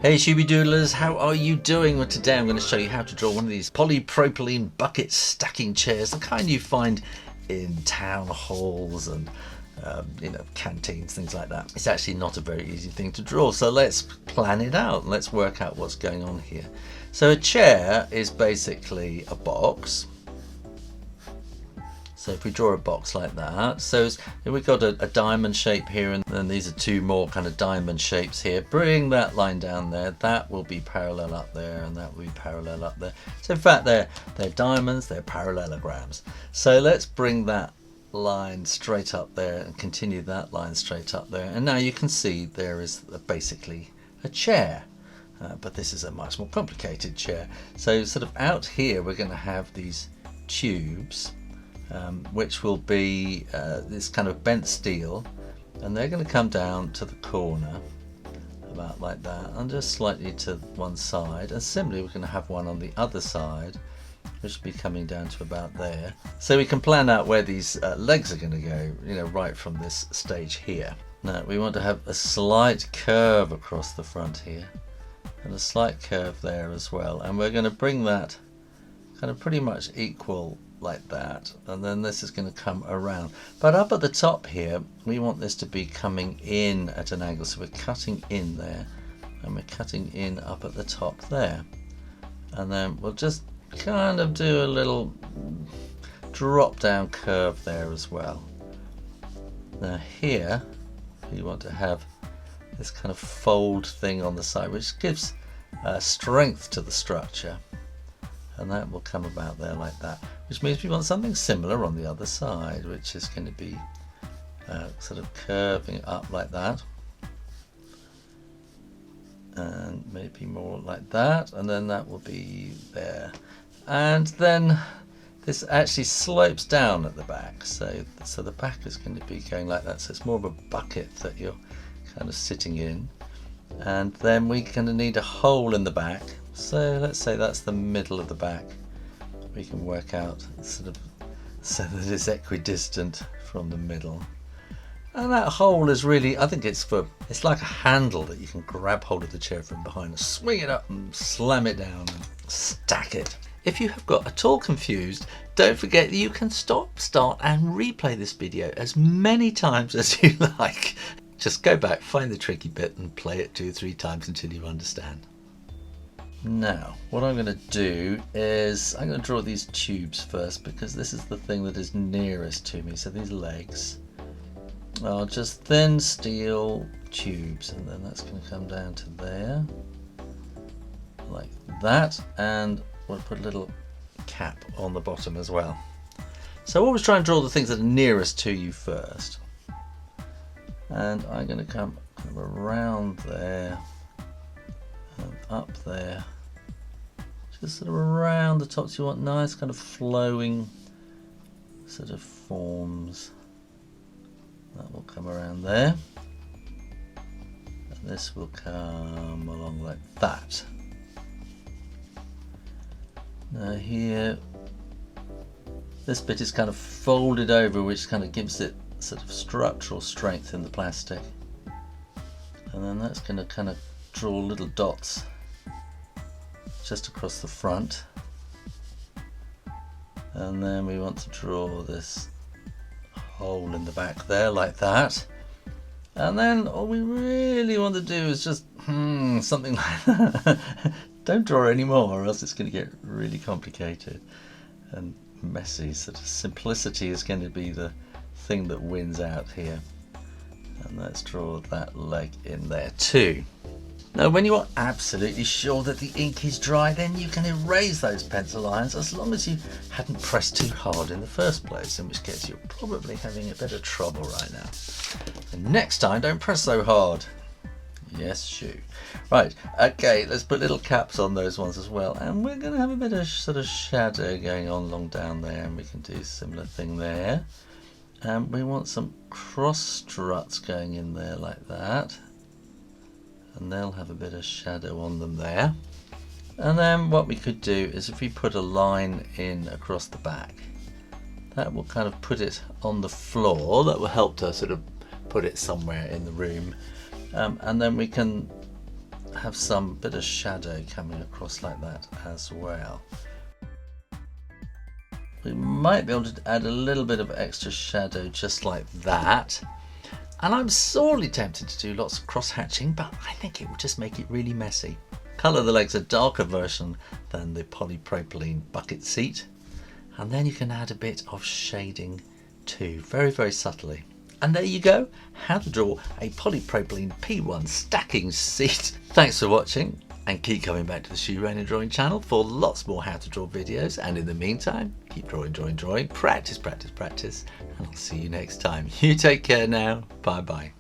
Hey Shooby Doodlers, how are you doing? Well, today I'm going to show you how to draw one of these polypropylene bucket stacking chairs, the kind you find in town halls and canteens, things like that. It's actually not a very easy thing to draw, so let's plan it out and let's work out what's going on here. So a chair is basically a box. So if we draw a box like that, so we've got a diamond shape here, and then these are two more kind of diamond shapes here. Bring that line down there, that will be parallel up there, and that will be parallel up there. So in fact they're diamonds, they're parallelograms. So let's bring that line straight up there and continue that line straight up there. And now you can see there is basically a chair. But this is a much more complicated chair. So sort of out here we're going to have these tubes. Which will be this kind of bent steel, and they're going to come down to the corner about like that, and just slightly to one side, and similarly we're going to have one on the other side which will be coming down to about there. So we can plan out where these legs are going to go, right from this stage here. Now we want to have a slight curve across the front here and a slight curve there as well, and we're going to bring that kind of pretty much equal like that, and then this is going to come around. But up at the top here we want this to be coming in at an angle, so we're cutting in there and we're cutting in up at the top there, and then we'll just kind of do a little drop down curve there as well. Now here we want to have this kind of fold thing on the side which gives strength to the structure, and that will come about there like that, which means we want something similar on the other side, which is going to be sort of curving up like that, and maybe more like that, and then that will be there, and then this actually slopes down at the back, so the back is going to be going like that, so it's more of a bucket that you're kind of sitting in, and then we're going to need a hole in the back. So let's say that's the middle of the back. We can work out sort of so that it's equidistant from the middle. And that hole is really, I think it's like a handle that you can grab hold of the chair from behind and swing it up and slam it down and stack it. If you have got at all confused, don't forget that you can stop, start and replay this video as many times as you like. Just go back, find the tricky bit and play it 2 or 3 times until you understand. Now, what I'm going to do is I'm going to draw these tubes first, because this is the thing that is nearest to me. So these legs are just thin steel tubes, and then that's going to come down to there, like that, and we'll put a little cap on the bottom as well. So always try and draw the things that are nearest to you first. And I'm going to come kind of around there, and up there, just sort of around the top. So you want nice kind of flowing sort of forms. That will come around there, and this will come along like that. Now here, this bit is kind of folded over, which kind of gives it sort of structural strength in the plastic, and then that's going to kind of draw little dots just across the front, and then we want to draw this hole in the back there like that, and then all we really want to do is just something like that. Don't draw any more or else it's going to get really complicated and messy. Sort of simplicity is going to be the thing that wins out here, and let's draw that leg in there too. Now when you are absolutely sure that the ink is dry, then you can erase those pencil lines, as long as you hadn't pressed too hard in the first place, in which case you're probably having a bit of trouble right now. And next time, don't press so hard. Yes, Shoo. Right, okay, let's put little caps on those ones as well, and we're going to have a bit of sort of shadow going on along down there, and we can do a similar thing there. And we want some cross struts going in there like that, and they'll have a bit of shadow on them there. And then what we could do is if we put a line in across the back, that will kind of put it on the floor. That will help to sort of put it somewhere in the room, and then we can have some bit of shadow coming across like that as well. We might be able to add a little bit of extra shadow just like that. And I'm sorely tempted to do lots of cross hatching, but I think it will just make it really messy. Colour the legs a darker version than the polypropylene bucket seat. And then you can add a bit of shading too, very, very subtly. And there you go, how to draw a polypropylene P1 stacking seat. Thanks for watching, and keep coming back to the Shoo Rayner drawing channel for lots more how to draw videos. And in the meantime, keep drawing, drawing, drawing, practice, practice, practice, and I'll see you next time. You take care now, bye bye.